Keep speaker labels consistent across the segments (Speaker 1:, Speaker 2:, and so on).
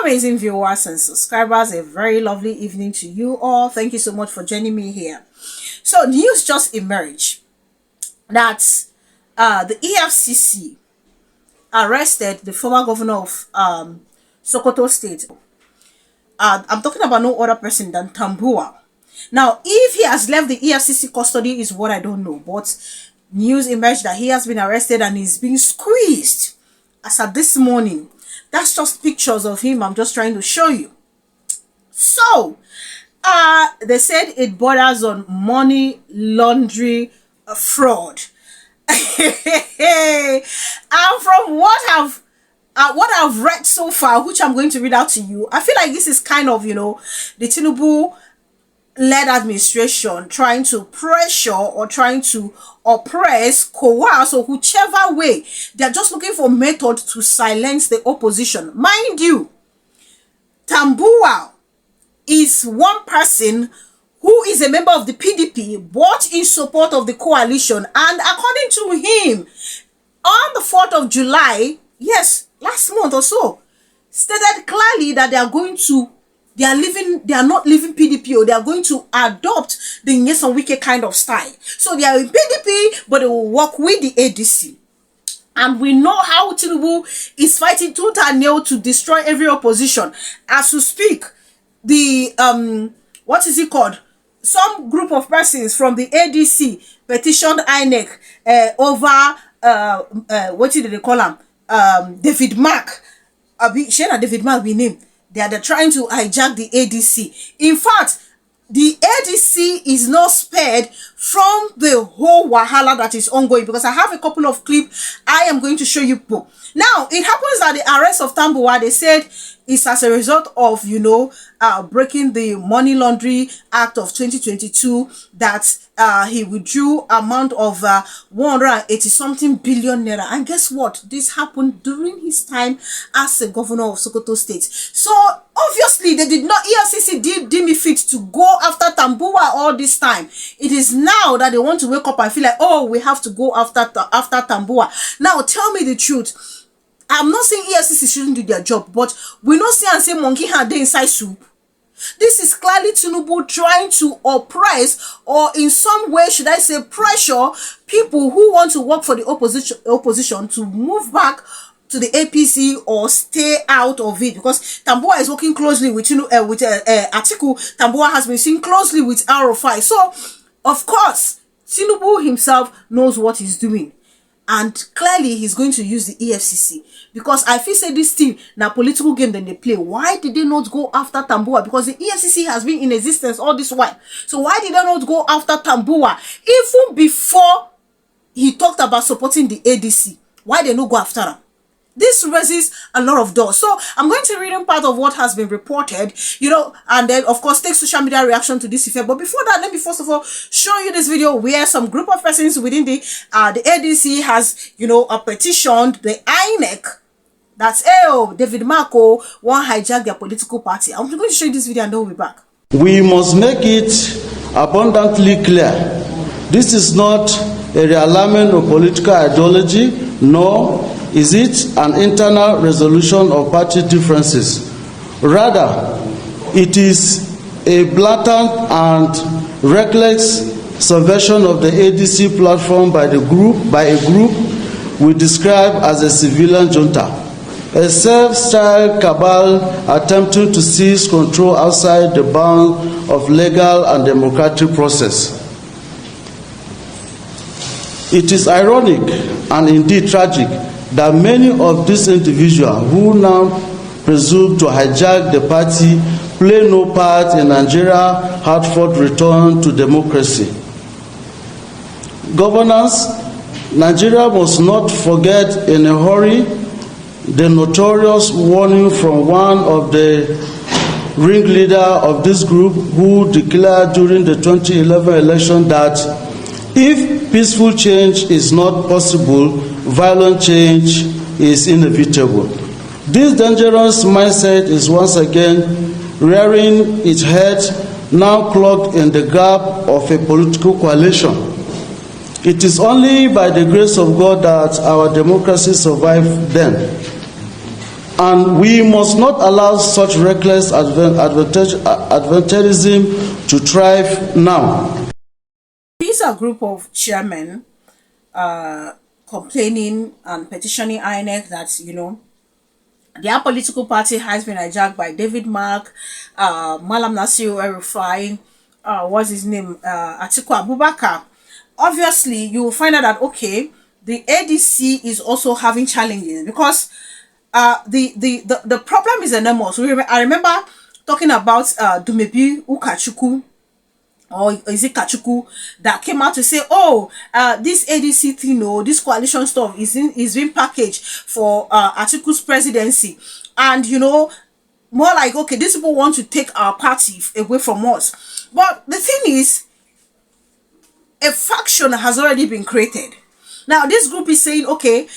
Speaker 1: Amazing viewers and subscribers, a very lovely evening to you all. Thank you so much for joining me here. So news just emerged that the EFCC arrested the former governor of Sokoto State. I'm talking about no other person than Tambuwal. Now, if he has left the EFCC custody is what I don't know, but news emerged that he has been arrested and is being squeezed as of this morning. That's just pictures of him. I'm just trying to show you. So, they said it borders on money laundering fraud. And from what I've read so far, which I'm going to read out to you, I feel like this is kind of, the Tinubu led administration trying to pressure or trying to oppress, coerce, or whichever way. They're just looking for method to silence the opposition. Mind you, Tambuwal is one person who is a member of the PDP, but in support of the coalition. And according to him, on the 4th of July, yes, last month or so, stated clearly that they are not leaving PDP, or they are going to adopt the Nyesom Wike kind of style. So they are in PDP, but they will work with the ADC. And we know how Tinubu is fighting tooth and nail to destroy every opposition. As we speak, the what is it called? Some group of persons from the ADC petitioned INEC over what did they call him? David Mark. David Mark be named. They're trying to hijack the ADC. In fact, the ADC is not spared from the whole wahala that is ongoing, because I have a couple of clips I am going to show you. Now, it happens that the arrest of Tambuwal, they said, is as a result of, breaking the Money Laundering Act of 2022, that he withdrew amount of 180-something billion naira. And guess what? This happened during his time as a governor of Sokoto State. So, obviously, EFCC did deem it fit to go after Tambuwal all this time. It is now that they want to wake up and feel like, oh, we have to go after Tambuwal. Now, tell me the truth. I'm not saying EFCC shouldn't do their job, but we don't see and say monkey had inside soup. This is clearly Tinubu trying to oppress, or in some way, should I say, pressure people who want to work for the opposition to move back to the APC or stay out of it, because Tambuwal is working closely with Atiku. Tambuwal has been seen closely with R5. So, of course, Tinubu himself knows what he's doing. And clearly, he's going to use the EFCC. Because I feel say this thing, now political game then they play. Why did they not go after Tambuwal? Because the EFCC has been in existence all this while. So why did they not go after Tambuwal? Even before he talked about supporting the ADC, why they not go after him? This raises a lot of doors. So I'm going to read in part of what has been reported, and then of course take social media reaction to this effect. But before that, let me first of all show you this video where some group of persons within the ADC has, petitioned the INEC. That's David Marco want hijack their political party. I'm going to show you this video and then we'll be back.
Speaker 2: We must make it abundantly clear. This is not a realignment of political ideology, nor is it an internal resolution of party differences. Rather, it is a blatant and reckless subversion of the ADC platform by a group we describe as a civilian junta, a self-styled cabal attempting to seize control outside the bounds of legal and democratic process. It is ironic and indeed tragic that many of these individuals who now presume to hijack the party play no part in Nigeria's hard-fought return to democracy. Governance, Nigeria must not forget in a hurry the notorious warning from one of the ringleader of this group who declared during the 2011 election that if peaceful change is not possible, violent change is inevitable. This dangerous mindset is once again rearing its head, now cloaked in the garb of a political coalition. It is only by the grace of God that our democracy survived then. and we must not allow such reckless adventurism to thrive now.
Speaker 1: These are a group of chairmen complaining and petitioning INEC that, their political party has been hijacked by David Mark, Malam Nasir El-Rufai, what's his name, Atiku Abubakar. Obviously, you will find out that, okay, the ADC is also having challenges because the problem is enormous. I remember talking about Dumebi Ukachuku, or is it Kachuku, that came out to say, oh, this ADC thing, this coalition stuff is being packaged for Atiku's presidency. And, more like, okay, these people want to take our party away from us. But the thing is, a faction has already been created. Now, this group is saying, okay,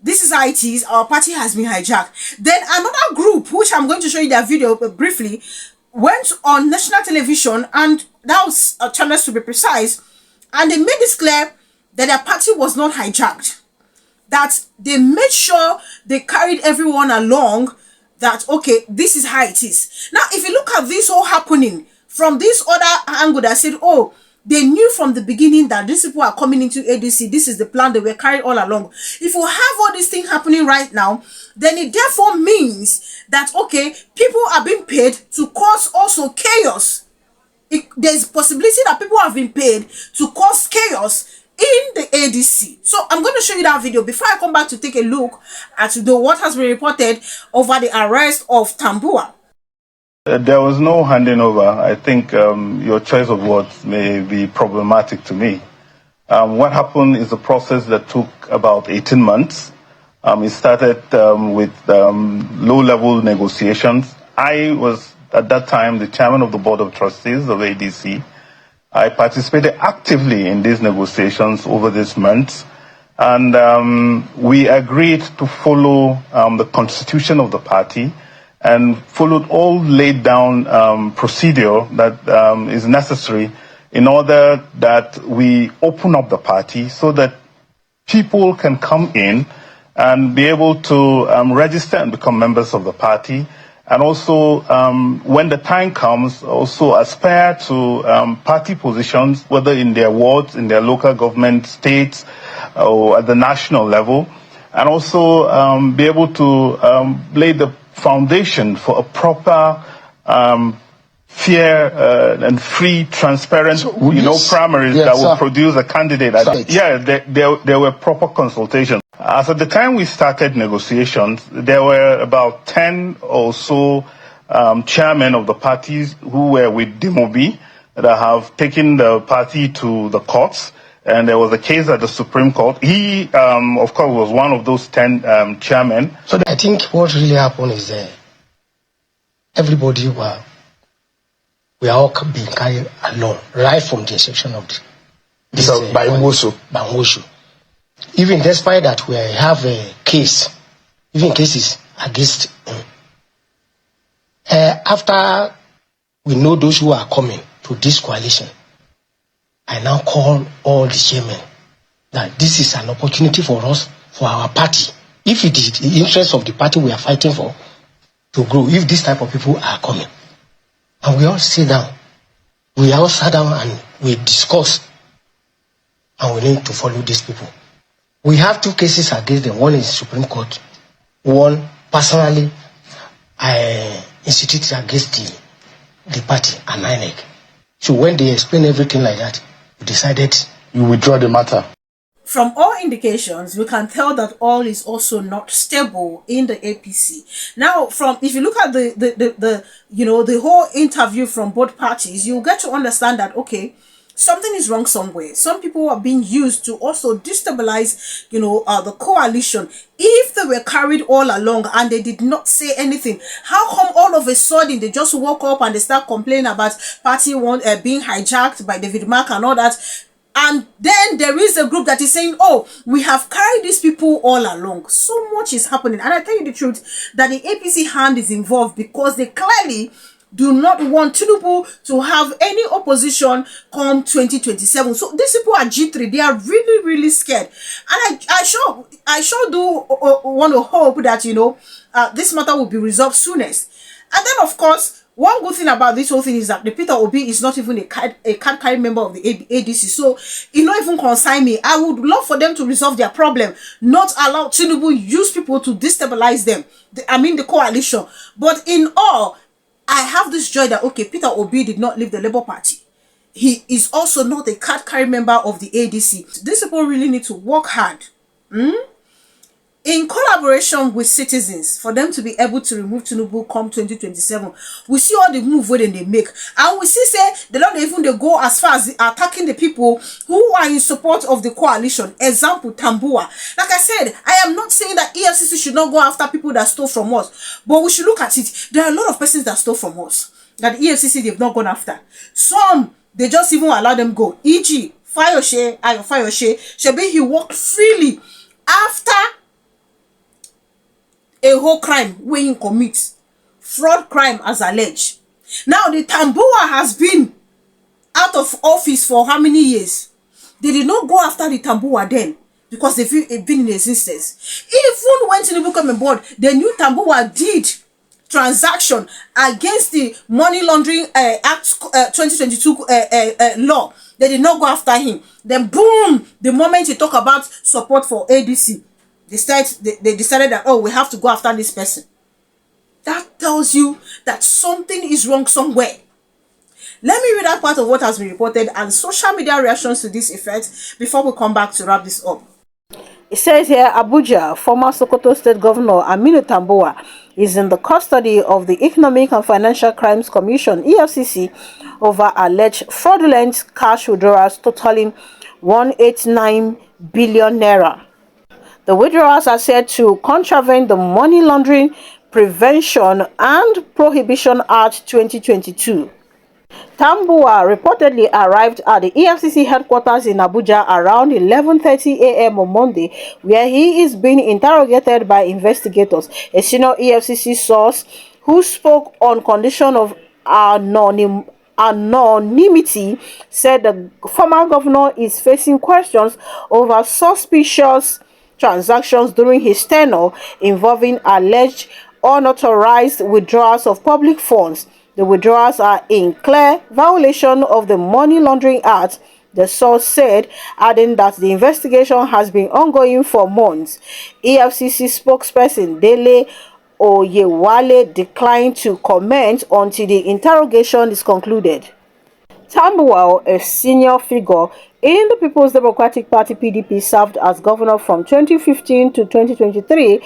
Speaker 1: this is how it is, our party has been hijacked. Then another group, which I'm going to show you their video briefly, went on national television, and that was channels to be precise, and they made this clear that their party was not hijacked, that they made sure they carried everyone along, that okay, this is how it is. Now, if you look at this all happening from this other angle that said, oh, they knew from the beginning that these people are coming into ADC, this is the plan, they were carried all along. If you have all these things happening right now, then it therefore means that, okay, people are being paid to cause also chaos. There's possibility that people have been paid to cause chaos in the ADC. So I'm going to show you that video before I come back to take a look at what has been reported over the arrest of Tambuwal.
Speaker 3: There was no handing over. I think your choice of words may be problematic to me. What happened is a process that took about 18 months. It started with low-level negotiations. I was, at that time, the chairman of the board of trustees of ADC. I participated actively in these negotiations over these months. And we agreed to follow the constitution of the party and followed all laid down procedure that is necessary in order that we open up the party so that people can come in and be able to register and become members of the party. And also, when the time comes, also aspire to party positions, whether in their wards, in their local government, states, or at the national level. And also be able to lay the foundation for a proper, fair and free, transparent, primaries that will produce a candidate. There were proper consultations. As at the time we started negotiations, there were about 10 or so chairmen of the parties who were with Demobi that have taken the party to the courts. And there was a case at the Supreme Court. He, of course, was one of those 10 chairmen.
Speaker 4: So I think what really happened is everybody we are all being carried along, right from the inception of this. So, by Woshu. Even despite that we have a case, even cases against him. After we know those who are coming to this coalition, I now call all the chairmen that this is an opportunity for us, for our party. If it is the interest of the party we are fighting for to grow, if this type of people are coming, and we all sit down, we all sat down and we discuss, and we need to follow these people. We have two cases against them. One is Supreme Court. One, personally, I instituted against the party and INEC. So when they explain everything like that, we decided you withdraw the matter.
Speaker 1: From all indications, we can tell that all is also not stable in the APC. Now, if you look at the whole interview from both parties, you get to understand that, okay, something is wrong somewhere. Some people are being used to also destabilize, the coalition. If they were carried all along and they did not say anything, how come all of a sudden they just woke up and they start complaining about party being hijacked by David Mark and all that? And then there is a group that is saying, oh, we have carried these people all along. So much is happening. And I tell you the truth, that the APC hand is involved because they clearly do not want Tinubu to have any opposition come 2027. So these people are G3. They are really, really scared. And I sure do want to hope that, this matter will be resolved soonest. And then, of course, one good thing about this whole thing is that the Peter Obi is not even a card carrying member of the ADC. So it not even concern me. I would love for them to resolve their problem, not allow Tinubu use people to destabilize them. The coalition. But in all, I have this joy that, okay, Peter Obi did not leave the Labour Party. He is also not a card carrying member of the ADC. These people really need to work hard. In collaboration with citizens for them to be able to remove Tinubu come 2027. We see all the move where they make, and we see say they don't even they go as far as attacking the people who are in support of the coalition. Example, Tambuwal. Like I said, I am not saying that EFCC should not go after people that stole from us, but we should look at it. There are a lot of persons that stole from us that the EFCC they've not gone after. Some they just even allow them go. E.g., Fayose, Shebi, he walked freely after a whole crime wey him commit, fraud crime as alleged. Now the Tambuwal has been out of office for how many years? They did not go after the Tambuwal then because they've been in existence. Even when Tinubu came on board, they knew Tambuwal did transaction against the Money Laundering Act 2022 law. They did not go after him. Then boom, the moment he talk about support for ADC, they decided that, oh, we have to go after this person. That tells you that something is wrong somewhere. Let me read that part of what has been reported and social media reactions to this effect before we come back to wrap this up. It says here, Abuja, former Sokoto State Governor Aminu Tambuwal is in the custody of the Economic and Financial Crimes Commission, EFCC, over alleged fraudulent cash withdrawals totaling 189 billion naira. The withdrawals are said to contravene the Money Laundering Prevention and Prohibition Act 2022. Tambuwal reportedly arrived at the EFCC headquarters in Abuja around 11:30 a.m. on Monday, where he is being interrogated by investigators. A senior EFCC source who spoke on condition of anonymity said the former governor is facing questions over suspicious transactions during his tenure involving alleged unauthorized withdrawals of public funds. The withdrawals are in clear violation of the Money Laundering Act, the source said, adding that the investigation has been ongoing for months. EFCC spokesperson Dele Oyewale declined to comment until the interrogation is concluded. Tambuwal, a senior figure in the People's Democratic Party (PDP), served as governor from 2015 to 2023 and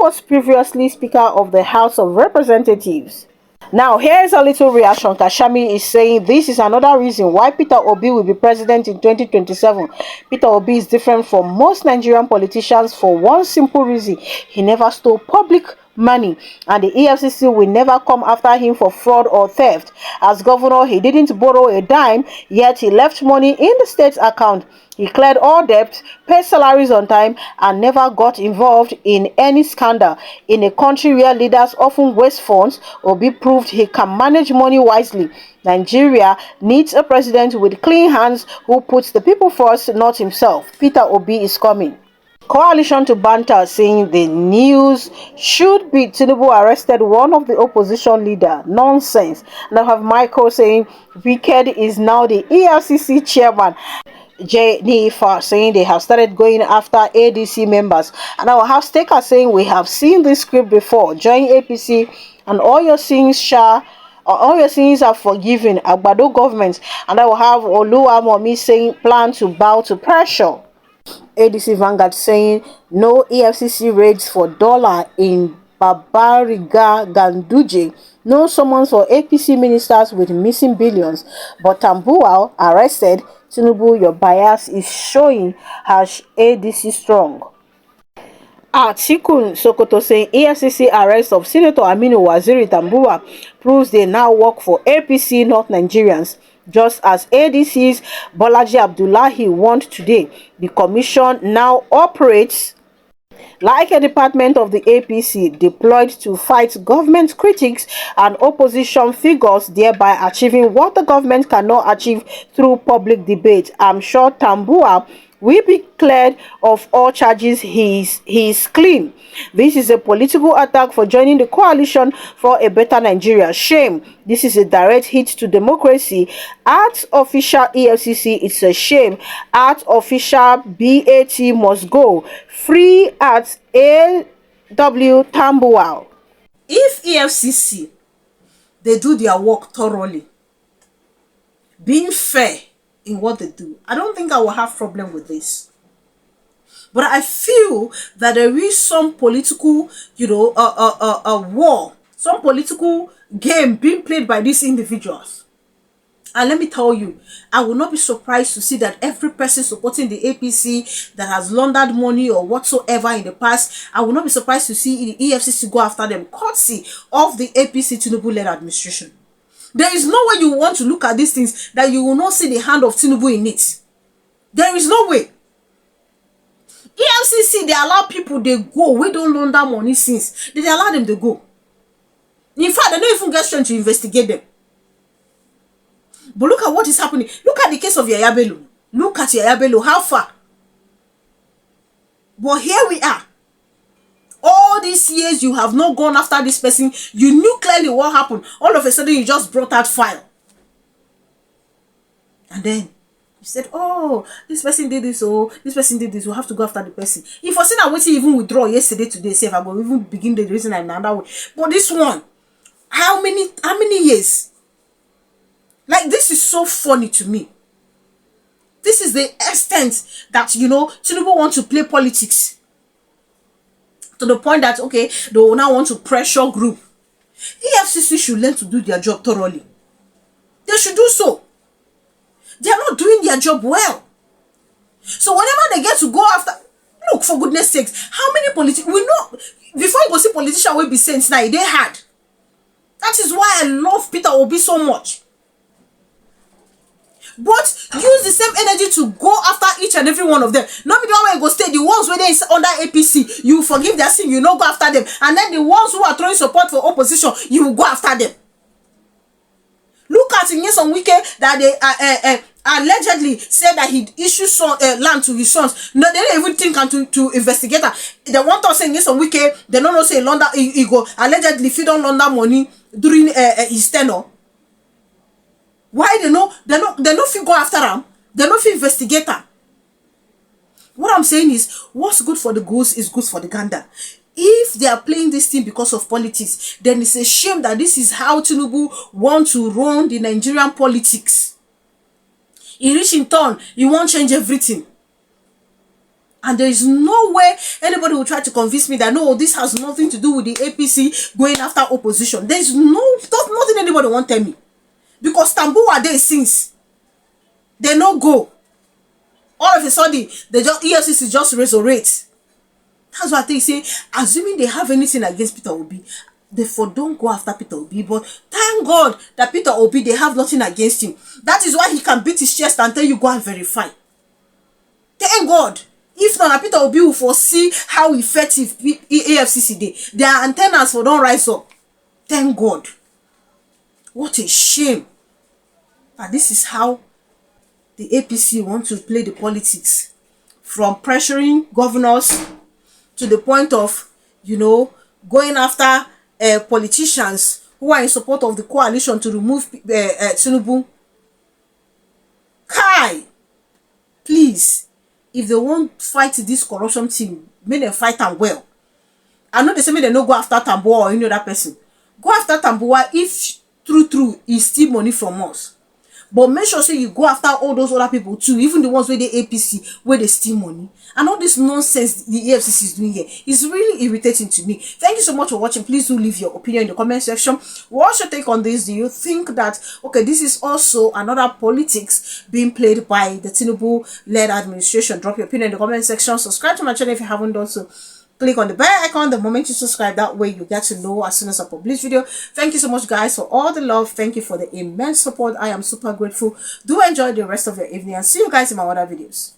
Speaker 1: was previously Speaker of the House of Representatives. Now, here's a little reaction. Kashami is saying this is another reason why Peter Obi will be president in 2027. Peter Obi is different from most Nigerian politicians for one simple reason. He never stole public money, and the EFCC will never come after him for fraud or theft. As governor, he didn't borrow a dime, yet he left money in the state's account. He cleared all debts, paid salaries on time, and never got involved in any scandal. In a country where leaders often waste funds, Obi proved he can manage money wisely. Nigeria needs a president with clean hands who puts the people first, not himself. Peter Obi is coming. Coalition to banter saying the news should be Tinubu arrested one of the opposition leader. Nonsense. Now have Michael saying Wicked is now the EFCC chairman. Jennifer saying they have started going after ADC members. And I will have Staker saying we have seen this script before. Join APC and all your sins are forgiven. Agbado government. And I will have Oluwamomi saying plan to bow to pressure. ADC Vanguard saying no EFCC raids for dollar in Babariga Ganduje. No summons for APC ministers with missing billions. But Tambuwal arrested. Tinubu, your bias is showing. ADC strong. Atiku Sokoto saying EFCC arrest of Senator Aminu Waziri Tambuwal proves they now work for APC, not Nigerians. Just as ADC's Bolaji Abdullahi warned today, the commission now operates like a department of the APC deployed to fight government critics and opposition figures, thereby achieving what the government cannot achieve through public debate. I'm sure Tambuwal will be cleared of all charges. He is clean. This is a political attack for joining the coalition for a better Nigeria. Shame. This is a direct hit to democracy. At official EFCC, it's a shame. At official BAT must go. Free at AW Tambuwal. If EFCC, they do their work thoroughly, being fair in what they do, I don't think I will have problem with this. But I feel that there is some political, war, some political game being played by these individuals. And let me tell you, I will not be surprised to see that every person supporting the APC that has laundered money or whatsoever in the past, I will not be surprised to see the EFCC go after them, courtesy of the APC Tinubu-led administration. There is no way you want to look at these things that you will not see the hand of Tinubu in it. There is no way. EFCC, they allow people, they go. We don't launder money since. They allow them to go. In fact, they don't even get strength to investigate them. But look at what is happening. Look at the case of Yaya Bello. Look at Yaya Bello. How far? But here we are. All these years you have not gone after this person. You knew clearly what happened. All of a sudden you just brought that file. And then you said, oh, this person did this, oh, this person did this. We have to go after the person. If I said I wait to even withdraw yesterday, today, say if I will even begin the reason I'm another way. But this one, how many years? Like, this is so funny to me. This is the extent that, Tinubu wants to play politics. To the point that, okay, they will now want to pressure group. EFCC should learn to do their job thoroughly. They should do so. They are not doing their job well. So whenever they get to go after, look, for goodness sakes, how many politicians, we know, before you go see politicians will be saying now, they had. That is why I love Peter Obi so much. But use the same energy to go after each and every one of them. Not be the one where you go stay. The ones where they is under APC, you forgive their sin, you not go after them. And then the ones who are throwing support for opposition, you will go after them. Look at Nyesom Wike that they allegedly said that he issued land to his sons. No, they don't even think to investigate that. They want to say Nyesom Wike, they don't know say launder he go allegedly feed on launder money during his tenure. Why they no fit go after them? They no fit investigate them. What I'm saying is, what's good for the goose is good for the gander. If they are playing this thing because of politics, then it's a shame that this is how Tinubu want to run the Nigerian politics. He reach in turn, he won't change everything. And there is no way anybody will try to convince me that no, this has nothing to do with the APC going after opposition. There's nothing anybody won't tell me. Because Tambuwal there since they no go. All of a sudden, they just EFCC just resurrect. That's why they say, assuming they have anything against Peter Obi, therefore don't go after Peter Obi. But thank God that Peter Obi, they have nothing against him. That is why he can beat his chest and tell you go and verify. Thank God. If not, Peter Obi will foresee how effective EFCC they. Their antennas for don't rise up. Thank God. What a shame. And this is how the APC want to play the politics. From pressuring governors to the point of, going after politicians who are in support of the coalition to remove Tinubu. Kai, please, if they won't fight this corruption team, make them fight them well. I know they say they no go after Tambuwal or any other person. Go after Tambuwal if true he steal money from us. But make sure say you go after all those other people too, even the ones where they APC, where they steal money. And all this nonsense the EFCC is doing here is really irritating to me. Thank you so much for watching. Please do leave your opinion in the comment section. What's your take on this? Do you think that, okay, this is also another politics being played by the Tinubu-led administration? Drop your opinion in the comment section. Subscribe to my channel if you haven't done so. Click on the bell icon the moment you subscribe. That way you get to know as soon as I publish video. Thank you so much, guys, for all the love. Thank you for the immense support. I am super grateful. Do enjoy the rest of your evening and see you guys in my other videos.